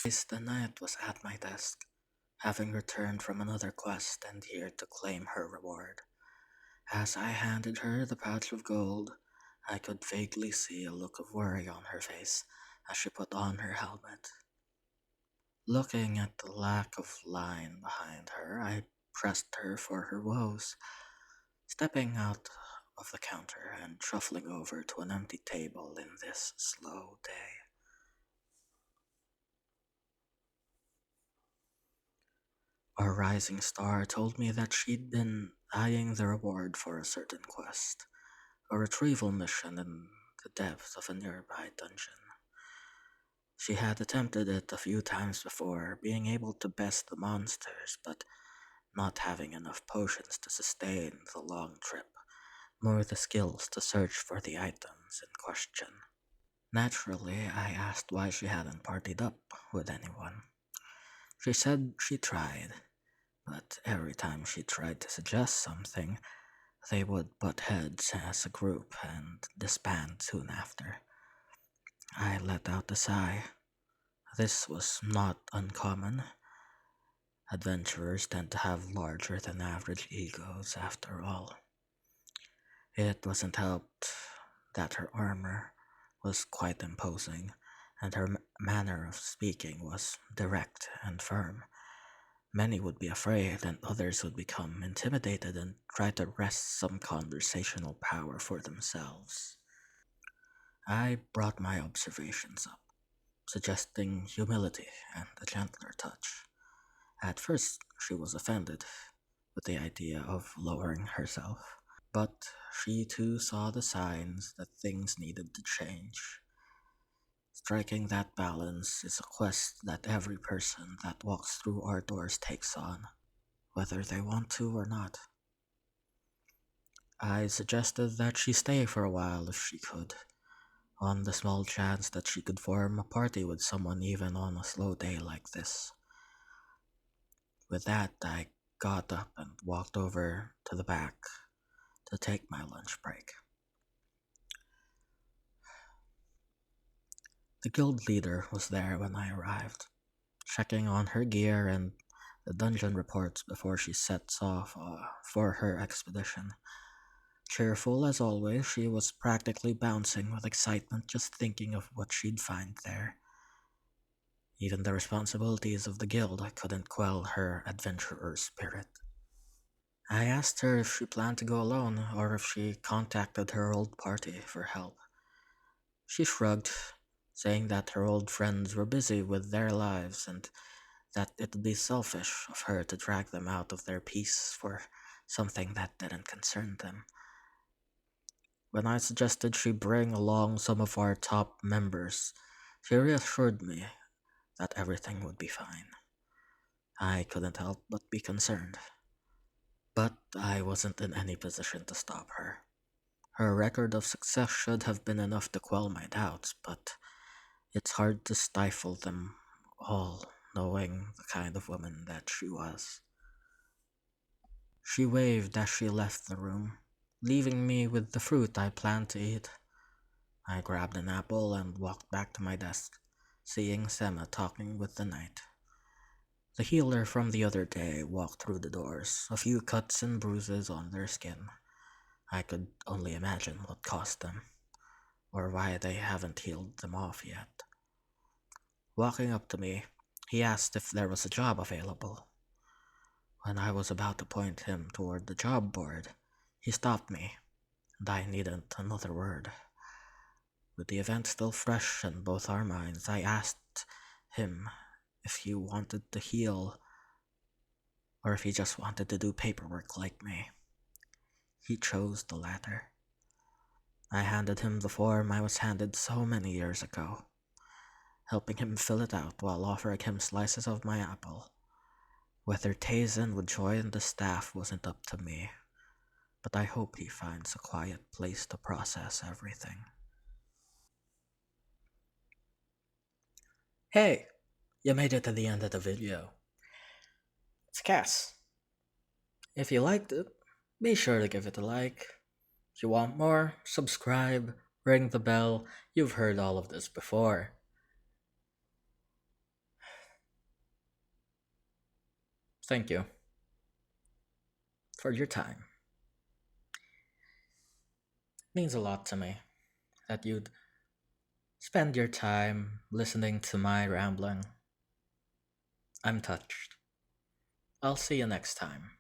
The night was at my desk, having returned from another quest and here to claim her reward. As I handed her the pouch of gold, I could vaguely see a look of worry on her face as she put on her helmet. Looking at the lack of line behind her, I pressed her for her woes, stepping out of the counter and shuffling over to an empty table in this slow day. Our rising star told me that she'd been eyeing the reward for a certain quest, a retrieval mission in the depths of a nearby dungeon. She had attempted it a few times before, being able to best the monsters, but not having enough potions to sustain the long trip, nor the skills to search for the items in question. Naturally, I asked why she hadn't partied up with anyone. She said she tried, but every time she tried to suggest something, they would butt heads as a group and disband soon after. I let out a sigh. This was not uncommon. Adventurers tend to have larger than average egos after all. It wasn't helped that her armor was quite imposing, and her manner of speaking was direct and firm. Many would be afraid, and others would become intimidated and try to wrest some conversational power for themselves. I brought my observations up, suggesting humility and a gentler touch. At first, she was offended with the idea of lowering herself, but she too saw the signs that things needed to change. Striking that balance is a quest that every person that walks through our doors takes on, whether they want to or not. I suggested that she stay for a while if she could, on the small chance that she could form a party with someone even on a slow day like this. With that, I got up and walked over to the back to take my lunch break. The guild leader was there when I arrived, checking on her gear and the dungeon reports before she sets off for her expedition. Cheerful as always, she was practically bouncing with excitement just thinking of what she'd find there. Even the responsibilities of the guild couldn't quell her adventurer spirit. I asked her if she planned to go alone or if she contacted her old party for help. She shrugged, saying that her old friends were busy with their lives and that it would be selfish of her to drag them out of their peace for something that didn't concern them. When I suggested she bring along some of our top members, she reassured me that everything would be fine. I couldn't help but be concerned, but I wasn't in any position to stop her. Her record of success should have been enough to quell my doubts, but it's hard to stifle them all, knowing the kind of woman that she was. She waved as she left the room, leaving me with the fruit I planned to eat. I grabbed an apple and walked back to my desk, seeing Sema talking with the knight. The healer from the other day walked through the doors, a few cuts and bruises on their skin. I could only imagine what caused them, or why they haven't healed them off yet. Walking up to me, he asked if there was a job available. When I was about to point him toward the job board, he stopped me, and I needed another word. With the event still fresh in both our minds, I asked him if he wanted to heal or if he just wanted to do paperwork like me. He chose the latter. I handed him the form I was handed so many years ago, helping him fill it out while offering him slices of my apple. Whether Tazen would join the staff wasn't up to me, but I hope he finds a quiet place to process everything. Hey, you made it to the end of the video. It's Cass. If you liked it, be sure to give it a like. If you want more, subscribe, ring the bell. You've heard all of this before. Thank you for your time. It means a lot to me that you'd spend your time listening to my rambling. I'm touched. I'll see you next time.